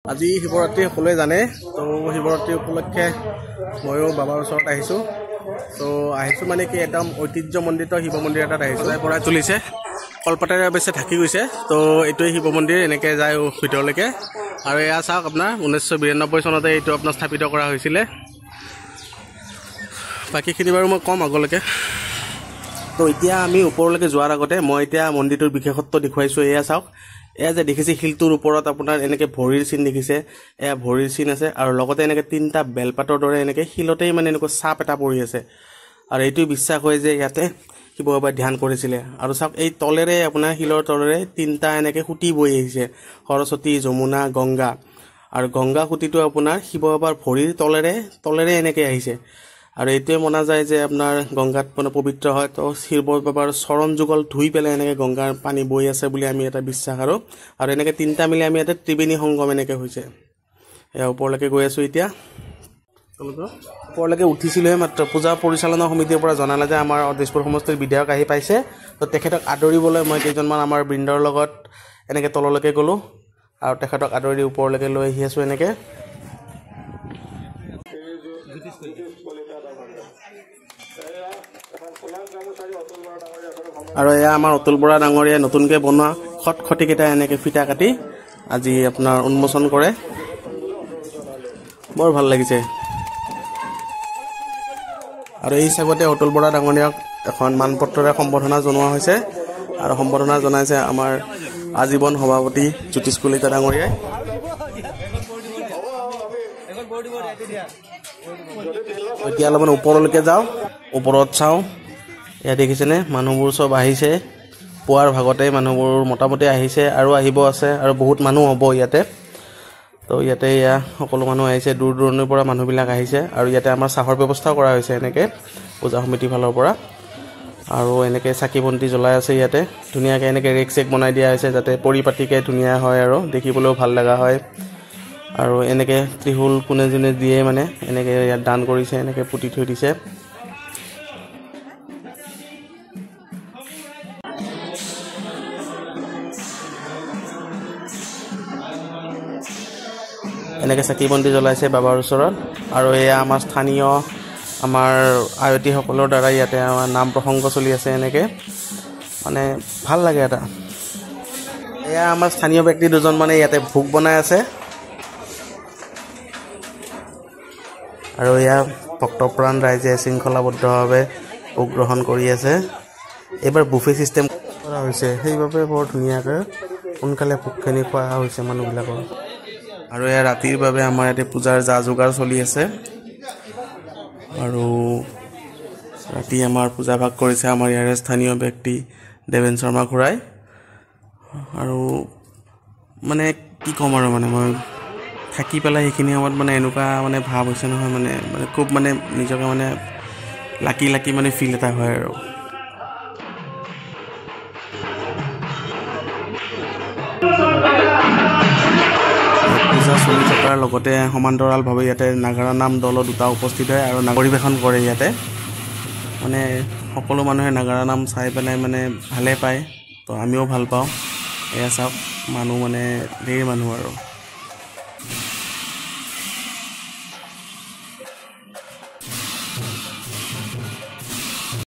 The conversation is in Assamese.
আজি শিৱৰাত্ৰি সকলোৱে জানে তো শিৱৰাত্ৰি উপলক্ষে ময়ো বাবাৰ ওচৰত আহিছোঁ তো আহিছোঁ মানে কি একদম ঐতিহ্যমণ্ডিত শিৱ মন্দিৰ এটাত আহিছোঁ তাৰ পৰা তুলিছে কলপাতেৰে অৱশ্যে ঢাকি গৈছে তো এইটোৱে শিৱ মন্দিৰ এনেকৈ যায় ভিতৰলৈকে আৰু এয়া চাওক আপোনাৰ 1992 চনতে এইটো আপোনাৰ স্থাপিত কৰা হৈছিলে বাকীখিনি বাৰু মই কম আগলৈকে তো এতিয়া আমি ওপৰলৈকে যোৱাৰ আগতে মই এতিয়া মন্দিৰটোৰ বিশেষত্ব দেখুৱাইছোঁ এয়া চাওক এয়া যে দেখিছে শিলটোৰ ওপৰত আপোনাৰ এনেকৈ ভৰিৰ চিন দেখিছে এয়া ভৰিৰ চিন আছে আৰু লগতে এনেকৈ তিনিটা বেলপাতৰ দৰে এনেকৈ শিলতেই মানে এনেকৈ চাপ এটা পৰি আছে আৰু এইটো বিশ্বাস হয় যে ইয়াতে শিৱ বাবাই ধ্যান কৰিছিলে আৰু চাওক এই তলেৰে আপোনাৰ শিলৰ তলেৰে তিনিটা এনেকৈ খুঁটি বৈ আহিছে সৰস্বতী যমুনা গংগা আৰু গংগা খুঁটিটো আপোনাৰ শিৱ বাবাৰ ভৰিৰ তলেৰে এনেকৈ আহিছে আৰু এইটোৱে মনা যায় যে আপোনাৰ গংগাত মানে পবিত্ৰ হয় তো শিৱ বাবাৰ চৰণ যুগল ধুই পেলাই এনেকৈ গংগাৰ পানী বৈ আছে বুলি আমি এটা বিশ্বাস আৰু এনেকৈ তিনিটা মিলি আমি ইয়াতে ত্ৰিবেণী সংগম এনেকৈ হৈছে এয়া ওপৰলৈকে গৈ আছোঁ এতিয়া ওপৰলৈকে উঠিছিলোঁহে মাত্ৰ পূজা পৰিচালনা সমিতিৰ পৰা জনালে যে আমাৰ দিছপুৰ সমষ্টিৰ বিধায়ক আহি পাইছে তো তেখেতক আদৰিবলৈ মই কেইজনমান আমাৰ বৃন্দৰ লগত এনেকৈ তললৈকে গ'লোঁ আৰু তেখেতক আদৰি ওপৰলৈকে লৈ আহি আছোঁ এনেকৈ আৰু এয়া আমাৰ অতুল বৰা ডাঙৰীয়া নতুনকৈ বনোৱা খটখটিকেইটা এনেকৈ ফিটা কাটি আজি আপোনাৰ উন্মোচন কৰে বৰ ভাল লাগিছে আৰু এই হিচাপতে অতুল বৰা ডাঙৰীয়াক এখন মানপত্ৰৰে সম্বৰ্ধনা জনোৱা হৈছে আৰু সম্বৰ্ধনা জনাইছে আমাৰ আজীৱন সভাপতি জ্যোতিষ কলিতা ডাঙৰীয়াই এতিয়া অলপমান ওপৰলৈকে যাওঁ ওপৰত চাওঁ এয়া দেখিছেনে মানুহবোৰ চব আহিছে পুৱাৰ ভাগতে মানুহবোৰ মোটামুটি আহিছে আৰু আহিব আছে আৰু বহুত মানুহ হ'ব ইয়াতে তো ইয়াতে এয়া সকলো মানুহ আহিছে দূৰ দূৰণিৰ পৰা মানুহবিলাক আহিছে আৰু ইয়াতে আমাৰ চাহৰ ব্যৱস্থাও কৰা হৈছে এনেকৈ পূজা সমিতিৰ ফালৰ পৰা আৰু এনেকৈ চাকি বন্তি জ্বলাই আছে ইয়াতে ধুনীয়াকৈ এনেকৈ ৰেক চেক বনাই দিয়া হৈছে যাতে পৰিপাটিকৈ ধুনীয়া হয় আৰু দেখিবলৈও ভাল লগা হয় আৰু এনেকৈ ত্ৰিশূল কোনে যোনে দিয়ে মানে এনেকৈ ইয়াত দান কৰিছে এনেকৈ পুতি থৈ দিছে এনেকৈ চাকি বন্তি জ্বলাইছে বাবাৰ ওচৰত আৰু এয়া আমাৰ স্থানীয় আমাৰ আয়তীসকলৰ দ্বাৰা ইয়াতে আমাৰ নাম প্ৰসংগ চলি আছে এনেকৈ মানে ভাল লাগে এটা এয়া আমাৰ স্থানীয় ব্যক্তি দুজন মানে ইয়াতে ভোগ বনাই আছে আৰু এয়া ভক্তপ্ৰাণ ৰাইজে শৃংখলাবদ্ধভাৱে ভোগ গ্ৰহণ কৰি আছে এইবাৰ বুফে ছিষ্টেম কৰা হৈছে সেইবাবে বৰ ধুনীয়াকৈ সোনকালে ভোগখিনি খোৱা হৈছে মানুহবিলাকৰ আৰু এয়া ৰাতিৰ বাবে আমাৰ ইয়াতে পূজাৰ যা যোগাৰ চলি আছে আৰু ৰাতি আমাৰ পূজা ভাগ কৰিছে আমাৰ ইয়াৰে স্থানীয় ব্যক্তি দেৱেন শৰ্মা খুৰাই আৰু মানে কি ক'ম আৰু মানে মই থাকি পেলাই সেইখিনি সময়ত মানে এনেকুৱা মানে ভাৱ হৈছে নহয় মানে খুব মানে নিজকে মানে লাকি মানে ফিল এটা হয় আৰু পূজা চলি থকাৰ লগতে সমান্তৰালভাৱে ইয়াতে নাগাৰা নাম দল দুটা উপস্থিত হয় আৰু পৰিৱেশন কৰে ইয়াতে মানে সকলো মানুহে নাগাৰা নাম চাই পেলাই মানে ভালে পায় তো আমিও ভাল পাওঁ এয়া চাওক মানুহ মানে ধেৰ মানুহ আৰু